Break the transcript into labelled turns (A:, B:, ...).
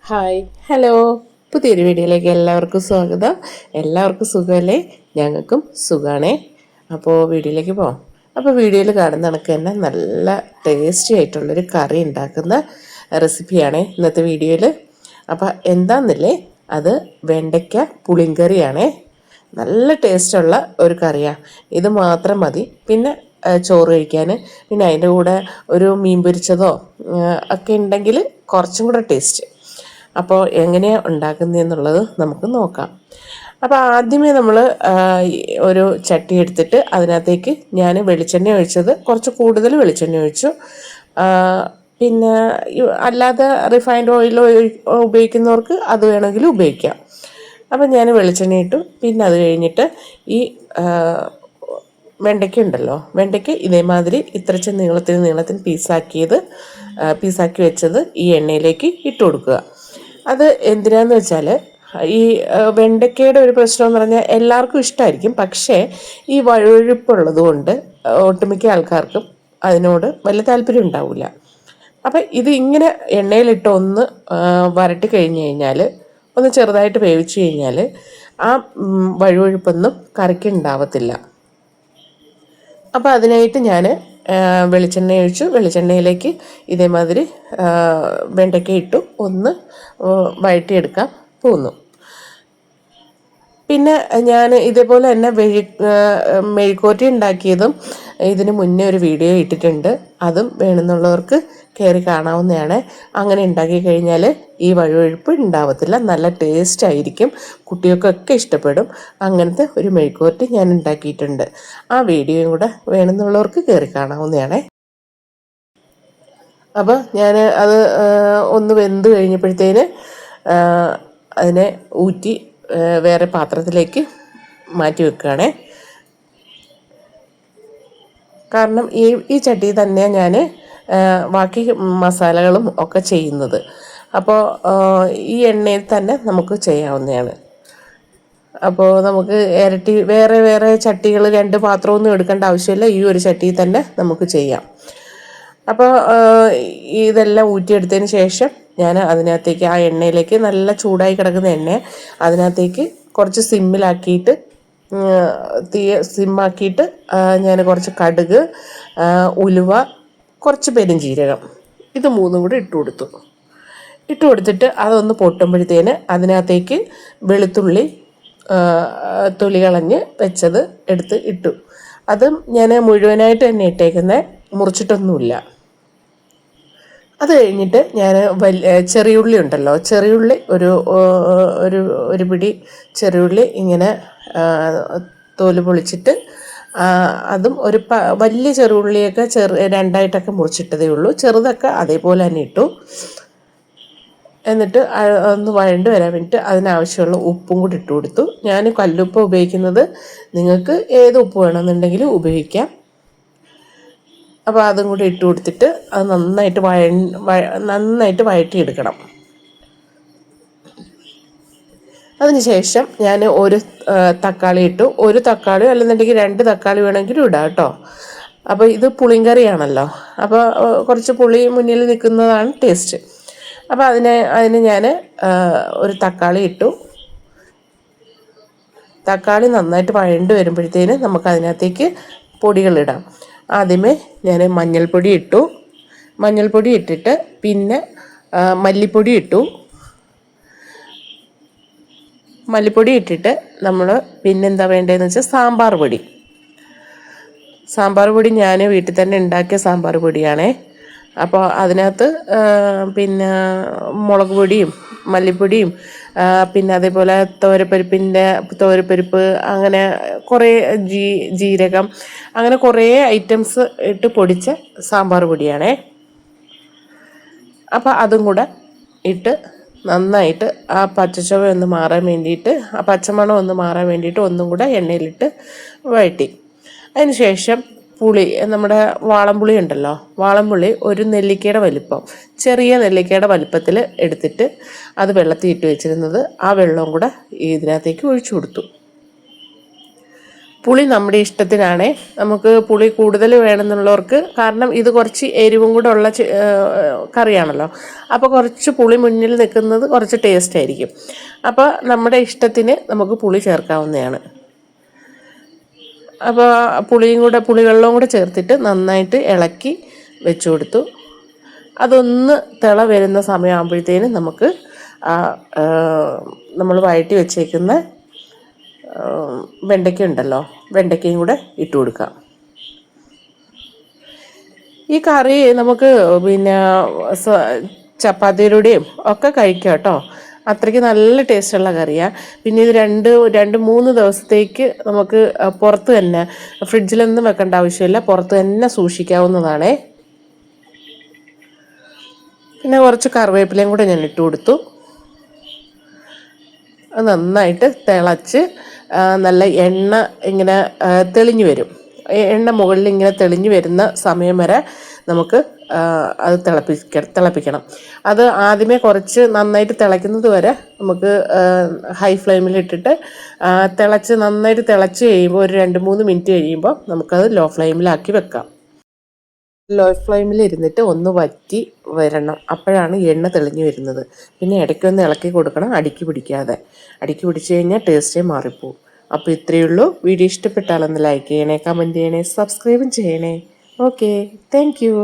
A: Hi hello, പുതിയൊരു വീഡിയോയിലേക്ക് എല്ലാവർക്കും സ്വാഗതം. എല്ലാവർക്കും സുഖമല്ലേ? ഞങ്ങൾക്കും സുഖമാണേ. അപ്പോൾ വീഡിയോയിലേക്ക് പോകാം. അപ്പോൾ വീഡിയോയിൽ കാണുന്ന കണക്ക് തന്നെ നല്ല ടേസ്റ്റി ആയിട്ടുള്ളൊരു കറി ഉണ്ടാക്കുന്ന റെസിപ്പിയാണേ ഇന്നത്തെ വീഡിയോയിൽ. അപ്പോൾ എന്താണെന്നില്ലേ, അത് വെണ്ടയ്ക്ക പുളിങ്കറിയാണേ. നല്ല ടേസ്റ്റുള്ള ഒരു കറിയാണ്. ഇത് മാത്രം മതി പിന്നെ ചോറ് കഴിക്കാൻ. പിന്നെ അതിൻ്റെ കൂടെ ഒരു മീൻ പൊരിച്ചതോ ഒക്കെ ഉണ്ടെങ്കിൽ കുറച്ചും കൂടെ ടേസ്റ്റ്. അപ്പോൾ എങ്ങനെയാണ് ഉണ്ടാക്കുന്നതെന്നുള്ളത് നമുക്ക് നോക്കാം. അപ്പോൾ ആദ്യമേ നമ്മൾ ഒരു ചട്ടി എടുത്തിട്ട് അതിനകത്തേക്ക് ഞാൻ വെളിച്ചെണ്ണ ഒഴിച്ചത് കുറച്ച് കൂടുതൽ വെളിച്ചെണ്ണ ഒഴിച്ചു. പിന്നെ അല്ലാതെ റിഫൈൻഡ് ഓയിൽ ഉപയോഗിക്കുന്നവർക്ക് അത് വേണമെങ്കിലും ഉപയോഗിക്കാം. അപ്പം ഞാൻ വെളിച്ചെണ്ണ ഇട്ടു. പിന്നെ അത് കഴിഞ്ഞിട്ട് ഈ വെണ്ടയ്ക്ക ഉണ്ടല്ലോ, വെണ്ടയ്ക്ക് ഇതേമാതിരി ഇത്രച്ച് നീളത്തിന് പീസാക്കി വെച്ചത് ഈ എണ്ണയിലേക്ക് ഇട്ട് കൊടുക്കുക. അത് എന്തിനാന്ന് വെച്ചാൽ ഈ വെണ്ടയ്ക്കയുടെ ഒരു പ്രശ്നം എന്ന് പറഞ്ഞാൽ എല്ലാവർക്കും ഇഷ്ടമായിരിക്കും, പക്ഷേ ഈ വഴുവഴുപ്പുള്ളത് കൊണ്ട് ഒട്ടുമിക്ക ആൾക്കാർക്കും അതിനോട് വലിയ താല്പര്യം ഉണ്ടാവില്ല. അപ്പം ഇത് ഇങ്ങനെ എണ്ണയിലിട്ട് ഒന്ന് വരട്ടി കഴിഞ്ഞ് കഴിഞ്ഞാൽ, ഒന്ന് ചെറുതായിട്ട് വേവിച്ച് കഴിഞ്ഞാൽ ആ വഴുവഴുപ്പൊന്നും കറിക്ക് ഉണ്ടാവത്തില്ല. അപ്പോൾ അതിനായിട്ട് ഞാൻ വെളിച്ചെണ്ണ ഒഴിച്ചു. വെളിച്ചെണ്ണയിലേക്ക് ഇതേമാതിരി വെണ്ടയ്ക്ക ഇട്ടു ഒന്ന് വഴറ്റിയെടുക്കാൻ പോകുന്നു. പിന്നെ ഞാൻ ഇതേപോലെ തന്നെ മെഴുക്കുവരട്ടി ഉണ്ടാക്കിയതും ഇതിന് മുന്നേ ഒരു വീഡിയോ ഇട്ടിട്ടുണ്ട്. അതും വേണമെന്നുള്ളവർക്ക് കയറി കാണാവുന്നതാണ്. അങ്ങനെ ഉണ്ടാക്കി കഴിഞ്ഞാൽ ഈ വഴുവഴുപ്പ് ഉണ്ടാവത്തില്ല, നല്ല ടേസ്റ്റ് ആയിരിക്കും, കുട്ടികൾക്കൊക്കെ ഇഷ്ടപ്പെടും. അങ്ങനത്തെ ഒരു മെഴുക്കുവരട്ടി ഞാൻ ഉണ്ടാക്കിയിട്ടുണ്ട്. ആ വീഡിയോയും കൂടെ വേണമെന്നുള്ളവർക്ക് കയറി കാണാവുന്നതാണ്. അപ്പോൾ ഞാൻ അത് ഒന്ന് വെന്ത് കഴിഞ്ഞപ്പോഴത്തേന് അതിനെ ഊറ്റി വേറെ പാത്രത്തിലേക്ക് മാറ്റി വെക്കുകയാണേ. കാരണം ഈ ചട്ടി തന്നെയാണ് ഞാൻ ബാക്കി മസാലകളും ഒക്കെ ചെയ്യുന്നത്. അപ്പോൾ ഈ എണ്ണയിൽ തന്നെ നമുക്ക് ചെയ്യാവുന്നതാണ്. അപ്പോൾ നമുക്ക് വേറെ വേറെ ചട്ടികൾ 2 പാത്രമൊന്നും എടുക്കേണ്ട ആവശ്യമില്ല. ഈ ഒരു ചട്ടിയിൽ തന്നെ നമുക്ക് ചെയ്യാം. അപ്പോൾ ഇതെല്ലാം ഊറ്റിയെടുത്തതിന് ശേഷം ഞാൻ അതിനകത്തേക്ക് ആ എണ്ണയിലേക്ക്, നല്ല ചൂടായി കിടക്കുന്ന എണ്ണ, അതിനകത്തേക്ക് കുറച്ച് സിമ്മിലാക്കിയിട്ട് സിമ്മാക്കിയിട്ട് ഞാൻ കുറച്ച് കടുക്, ഉലുവ, കുറച്ച് പെരുംജീരകം, ഇത് 3 കൂടി ഇട്ട് കൊടുത്തിട്ട് അതൊന്ന് പൊട്ടുമ്പോഴത്തേന് അതിനകത്തേക്ക് വെളുത്തുള്ളി തൊലി കളഞ്ഞ് വെച്ചത് എടുത്ത് ഇട്ടു. അതും ഞാൻ മുഴുവനായിട്ട് തന്നെ ഇട്ടേക്കുന്നത്, മുറിച്ചിട്ടൊന്നുമില്ല. അത് കഴിഞ്ഞിട്ട് ഞാൻ ചെറിയുള്ളി ഉണ്ടല്ലോ, ചെറിയുള്ളി ഒരു പിടി ചെറിയുള്ളി ഇങ്ങനെ തോല് പൊളിച്ചിട്ട് അതും വലിയ ചെറുള്ളിയൊക്കെ 2ആയിട്ടൊക്കെ മുറിച്ചിട്ടതേ ഉള്ളൂ. ചെറുതൊക്കെ അതേപോലെ തന്നെ ഇട്ടു. എന്നിട്ട് ഒന്ന് വഴണ്ട് വരാൻ വേണ്ടിയിട്ട് അതിനാവശ്യമുള്ള ഉപ്പും കൂടി ഇട്ട് കൊടുത്തു. ഞാൻ കല്ലുപ്പ് ഉപയോഗിക്കുന്നത്, നിങ്ങൾക്ക് ഏത് ഉപ്പ് വേണമെന്നുണ്ടെങ്കിലും ഉപയോഗിക്കാം. അപ്പോൾ അതും കൂടി ഇട്ട് കൊടുത്തിട്ട് അത് നന്നായിട്ട് വഴറ്റിയെടുക്കണം. അതിനുശേഷം ഞാൻ ഒരു തക്കാളി ഇട്ടു. ഒരു തക്കാളി അല്ലെന്നുണ്ടെങ്കിൽ 2 തക്കാളി വേണമെങ്കിലും ഇടാം കേട്ടോ. അപ്പോൾ ഇത് പുളിങ്കറിയാണല്ലോ, അപ്പോൾ കുറച്ച് പുളി മുന്നിൽ നിൽക്കുന്നതാണ് ടേസ്റ്റ്. അപ്പോൾ അതിന് ഞാൻ ഒരു തക്കാളി ഇട്ടു. തക്കാളി നന്നായിട്ട് വഴണ്ട് വരുമ്പോഴത്തേന് നമുക്ക് അതിനകത്തേക്ക് പൊടികളിടാം. ആദ്യമേ ഞാൻ മഞ്ഞൾപ്പൊടി ഇട്ടിട്ട് പിന്നെ മല്ലിപ്പൊടി ഇട്ടിട്ട് നമ്മൾ പിന്നെന്താ വേണ്ടതെന്ന് വെച്ചാൽ സാമ്പാർ പൊടി ഞാൻ വീട്ടിൽ തന്നെ ഉണ്ടാക്കിയ സാമ്പാർ പൊടിയാണേ. അപ്പോൾ അതിനകത്ത് പിന്നെ മുളക് പൊടിയും മല്ലിപ്പൊടിയും പിന്നെ അതേപോലെ തോരപ്പരിപ്പ്, അങ്ങനെ കുറേ ജീരകം, അങ്ങനെ കുറേ ഐറ്റംസ് ഇട്ട് പൊടിച്ച സാമ്പാർ പൊടിയാണേ. അപ്പോൾ അതും കൂടെ ഇട്ട് നന്നായിട്ട് ആ പച്ചച്ചുവ ഒന്ന് മാറാൻ വേണ്ടിയിട്ട്, ആ പച്ചമണം ഒന്ന് മാറാൻ വേണ്ടിയിട്ട് ഒന്നും കൂടെ എണ്ണയിലിട്ട് വഴറ്റി. അതിന് ശേഷം പുളി, നമ്മുടെ വാളംപുളി ഉണ്ടല്ലോ, വാളംപുളി ഒരു നെല്ലിക്കയുടെ വലിപ്പം, ചെറിയ നെല്ലിക്കയുടെ വലിപ്പത്തിൽ എടുത്തിട്ട് അത് വെള്ളത്തിൽ ഇട്ട് വെച്ചിരുന്നത്, ആ വെള്ളവും കൂടെ ഇതിനകത്തേക്ക് ഒഴിച്ചു കൊടുത്തു. പുളി നമ്മുടെ ഇഷ്ടത്തിനാണ്. നമുക്ക് പുളി കൂടുതൽ വേണമെന്നുള്ളവർക്ക്, കാരണം ഇത് കുറച്ച് എരിവും കൂടെ ഉള്ള കറിയാണല്ലോ, അപ്പോൾ കുറച്ച് പുളി മുന്നിൽ നിൽക്കുന്നത് കുറച്ച് ടേസ്റ്റ് ആയിരിക്കും. അപ്പോൾ നമ്മുടെ ഇഷ്ടത്തിന് നമുക്ക് പുളി ചേർക്കാവുന്നതാണ്. അപ്പോൾ പുളിവെള്ളവും കൂടെ ചേർത്തിട്ട് നന്നായിട്ട് ഇളക്കി വെച്ച് കൊടുത്തു. അതൊന്ന് തിള വരുന്ന സമയമാകുമ്പോഴത്തേനും നമുക്ക് നമ്മൾ വഴറ്റി വെച്ചേക്കുന്ന വെണ്ടയ്ക്ക ഉണ്ടല്ലോ, വെണ്ടയ്ക്കയും കൂടെ ഇട്ട് കൊടുക്കാം. ഈ കറി നമുക്ക് പിന്നെ ചപ്പാത്തിയുടെയും ഒക്കെ കഴിക്കാം കേട്ടോ. അത്രയ്ക്ക് നല്ല ടേസ്റ്റുള്ള കറിയാണ്. പിന്നെ ഇത് രണ്ട് മൂന്ന് ദിവസത്തേക്ക് നമുക്ക് പുറത്ത് തന്നെ, ഫ്രിഡ്ജിലൊന്നും വെക്കേണ്ട ആവശ്യമില്ല, പുറത്ത് തന്നെ സൂക്ഷിക്കാവുന്നതാണേ. പിന്നെ കുറച്ച് കറിവേപ്പിലയും കൂടെ ഞാൻ ഇട്ട് കൊടുത്തു. അത് നന്നായിട്ട് തിളച്ച് നല്ല എണ്ണ ഇങ്ങനെ തെളിഞ്ഞു വരും. എണ്ണ മുകളിൽ ഇങ്ങനെ തെളിഞ്ഞു വരുന്ന സമയം വരെ നമുക്ക് അത് തിളപ്പിക്കണം. അത് ആദ്യമേ കുറച്ച് നന്നായിട്ട് തിളയ്ക്കുന്നത് വരെ നമുക്ക് ഹൈ ഫ്ലെയിമിലിട്ടിട്ട് നന്നായിട്ട് തിളച്ച് കഴിയുമ്പോൾ ഒരു 2-3 മിനിറ്റ് കഴിയുമ്പോൾ നമുക്കത് ലോ ഫ്ലെയിമിലാക്കി വെക്കാം. ലോ ഫ്ലെയിമിൽ ഇരുന്നിട്ട് ഒന്ന് വറ്റി വരണം, അപ്പോഴാണ് എണ്ണ തെളിഞ്ഞു വരുന്നത്. പിന്നെ ഇടയ്ക്കൊന്ന് ഇളക്കി കൊടുക്കണം, അടുക്കി പിടിക്കാതെ. അടുക്കി പിടിച്ച് കഴിഞ്ഞാൽ ടേസ്റ്റേ മാറിപ്പോവും. അപ്പോൾ ഇത്രയേ ഉള്ളൂ. വീഡിയോ ഇഷ്ടപ്പെട്ടാലൊന്ന് ലൈക്ക് ചെയ്യണേ, കമൻറ്റ് ചെയ്യണേ, സബ്സ്ക്രൈബും ചെയ്യണേ. Okay, thank you.